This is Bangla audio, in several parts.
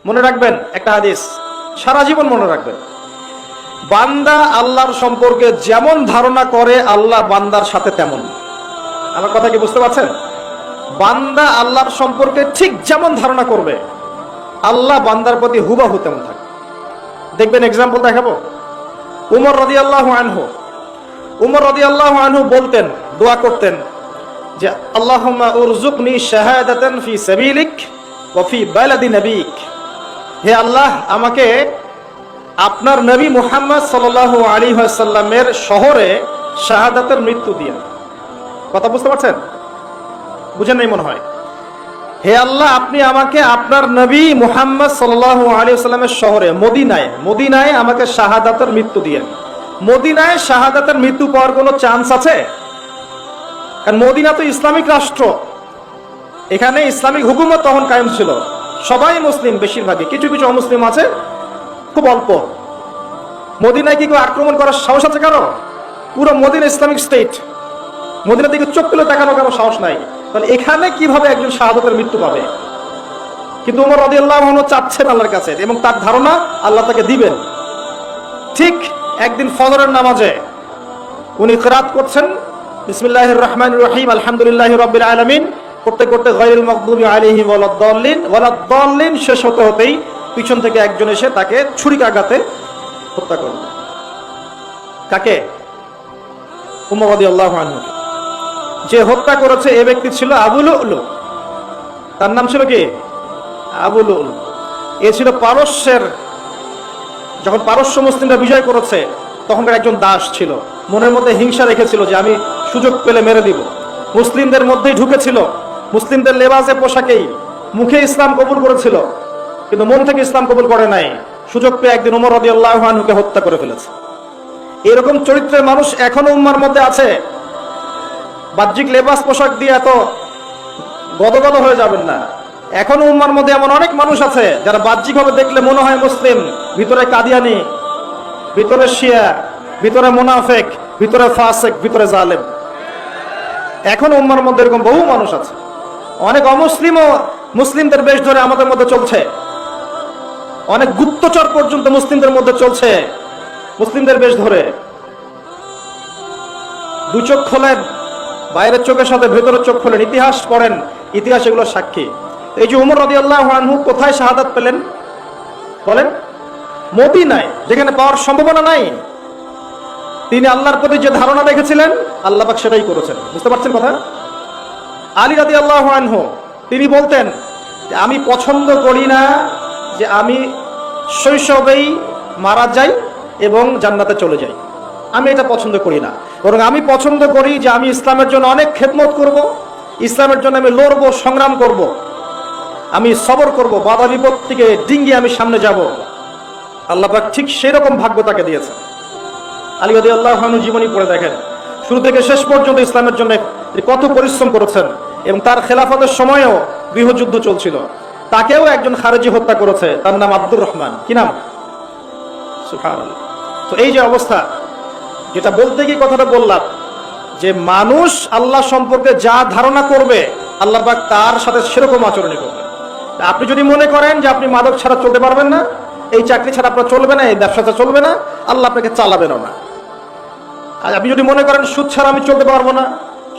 মনে রাখবেন একটা হাদিস, সারা জীবন মনে রাখবেন। বান্দা আল্লাহর সম্পর্কে যেমন ধারণা করে আল্লাহ বান্দার সাথে তেমন। আমার কথা কি বুঝতে পারছেন? বান্দা আল্লাহর সম্পর্কে ঠিক যেমন ধারণা করবে আল্লাহ বান্দার প্রতি হুবাহু তেমন থাকে। দেখবেন, এক্সাম্পল দেখাবো। উমর রাদিয়াল্লাহু আনহু বলতেন, দোয়া করতেন যে আল্লাহুম্মা উরযুকনি শাহাদাতান ফি সাবিলিক ওয়া ফি বালাদি নবিক। হে আল্লাহ, আমাকে আপনার নবী মুহাম্মদ সাল্লাল্লাহু আলাইহি ওয়াসাল্লামের শহরে শাহাদাতের মৃত্যু দিয়েন। কথা বুঝতে পারছেন? বুঝেন নাই মনে হয়। হে আল্লাহ, আপনি আমাকে আপনার নবী মুহাম্মদ সাল্লাল্লাহু আলাইহি ওয়াসাল্লামের শহরে মদিনায় আমাকে শাহাদাতের মৃত্যু দিয়েন। মদিনায় শাহাদাতের মৃত্যু পাওয়ার কোনো চান্স আছে? কারণ মদিনা তো ইসলামিক রাষ্ট্র, এখানে ইসলামিক হুকুমত তখন কায়েম ছিল, সবাই মুসলিম, বেশিরভাগই, কিছু কিছু অমুসলিম আছে খুব অল্প। মদিনায় কি কেউ আক্রমণ করার সাহস আছে কারো? পুরো মদিনা ইসলামিক স্টেট, মদিনার দিকে চোখ তুলে তাকানো কারো সাহস নাই। তাহলে এখানে কিভাবে একজন শাহাদাতের মৃত্যু পাবে? কিন্তু ওমর রাদিয়াল্লাহু আনহু চাচ্ছেন আল্লাহর কাছে, এবং তার ধারণা আল্লাহ তাকে দিবেন। ঠিক একদিন ফজরের নামাজে উনি কিরাত করছেন, বিসমিল্লাহির রহমানির রহিম আলহামদুলিল্লাহি রাব্বিল আলামিন করতে করতে গায়রুল মাগদুবি আলাইহিম ওয়ালাদ-দাল্লিন শেষ হতে হতেই পিছন থেকে একজন এসে তাকে ছুরিকাঘাতে হত্যা করল। কাকে? উমর রাদিয়াল্লাহু আনহু। যে হত্যা করেছে এই ব্যক্তি ছিল আবু লুলু। তার নাম ছিল কি? আবু লুলু। এ ছিল পারস্যের, যখন পারস্য মুসলিমরা বিজয় করেছে তখনকার একজন দাস ছিল। মনের মধ্যে হিংসা রেখেছিল যে আমি সুযোগ পেলে মেরে দিব। মুসলিমদের মধ্যেই ঢুকেছিল, মুসলিমদের লেবাসে পোশাকেই, মুখে ইসলাম কবুল করেছিল, কিন্তু মন থেকে ইসলাম কবুল করে নাই। সুযোগ পেয়ে একদিন ওমর রাদিয়াল্লাহু আনহুকে হত্যা করে ফেলেছে। এরকম চরিত্রের মানুষ এখনো উম্মার মধ্যে আছে। বাহ্যিক লেবাস পোশাক দিয়ে এত গদগদ হয়ে যাবেন না। এখনো উম্মার মধ্যে এমন অনেক মানুষ আছে যারা বাহ্যিকভাবে দেখলে মনে হয় মুসলিম, ভিতরে কাদিয়ানি, ভিতরে শিয়া, ভিতরে মুনাফিক, ভিতরে ফাসিক, ভিতরে জালেম। এখন উম্মার মধ্যে এরকম বহু মানুষ আছে। অনেক অমুসলিমও মুসলিমদের বেশ ধরে আমাদের মধ্যে চলছে, অনেক গুপ্তচর পর্যন্ত মুসলিমদের মধ্যে চলছে মুসলিমদের বেশ ধরে। দুই চোখ খোলেন, বাইরের চোখের সাথে ভেতরের চোখ খোলেন, ইতিহাস পড়েন, ইতিহাস এগুলো সাক্ষী। এই যে উমর রাদিয়াল্লাহু আনহু কোথায় শাহাদাত পেলেন বলেন? মদিনায়, যেখানে পাওয়ার সম্ভাবনা নাই। তিনি আল্লাহর প্রতি যে ধারণা রেখেছিলেন আল্লাহ পাক সেটাই করেছেন। বুঝতে পারছেন কথা? আলী রাদিয়াল্লাহু আনহু তিনি বলতেন যে আমি পছন্দ করি না যে আমি শৈশবেই মারা যাই এবং জান্নাতে চলে যাই, আমি এটা পছন্দ করি না। বরং আমি পছন্দ করি যে আমি ইসলামের জন্য অনেক খেদমত করব, ইসলামের জন্য আমি লড়বো, সংগ্রাম করব, আমি সবর করব, বাধা বিপত্তিকে ডিঙ্গিয়ে আমি সামনে যাব। আল্লাহ পাক ঠিক সেরকম ভাগ্য তাকে দিয়েছেন। আলী রাদিয়াল্লাহু আনহু জীবনী পড়ে দেখেন, শুরু থেকে শেষ পর্যন্ত ইসলামের জন্য কত পরিশ্রম করেছেন। এবং তার খেলাফতের সময়ও গৃহযুদ্ধ চলছিল, তাকেও একজন খারেজি হত্যা করেছে, তার নাম আব্দুর রহমান। কি নাম? সুবহানাল্লাহ। তো এই যে অবস্থা, যেটা বলতে গিয়ে কথাটা বললাম যে মানুষ আল্লাহ সম্পর্কে যা ধারণা করবে আল্লাহ পাক তার সাথে সেরকম আচরণই করবে। আপনি যদি মনে করেন যে আপনি মাদক ছাড়া চলতে পারবেন না, এই চাকরি ছাড়া আপনার চলবে না, এই ব্যবসাটা চলবে না, আল্লাহ আপনাকে চালাবেনও না। আর আপনি যদি মনে করেন সুদ ছাড়া আমি চলতে পারবো না,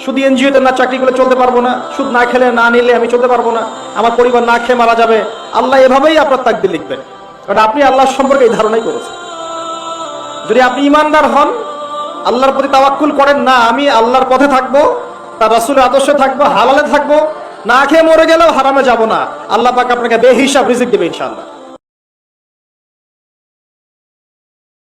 শুধু এনজিওতে না চাকরি করে চলতে পারবো না, সুদ না খেলে না নিলে আমি চলতে পারবো না, আমার পরিবার না খেয়ে মারা যাবে, আল্লাহ এভাবেই আপনার তাকদীর লিখবেন, কারণ আপনি আল্লাহর সম্পর্কে এই ধারণাই করেছেন। যদি আপনি ইমানদার হন, আল্লাহর প্রতি তাওয়াক্কুল করেন, না আমি আল্লাহর পথে থাকবো, তার রাসূলের আদর্শে থাকবো, হালালে থাকবো, না খেয়ে মরে গেলেও হারামে যাব না, আল্লাহ পাক আপনাকে বেহিসাব রিজিক দেবে ইনশাআল্লাহ।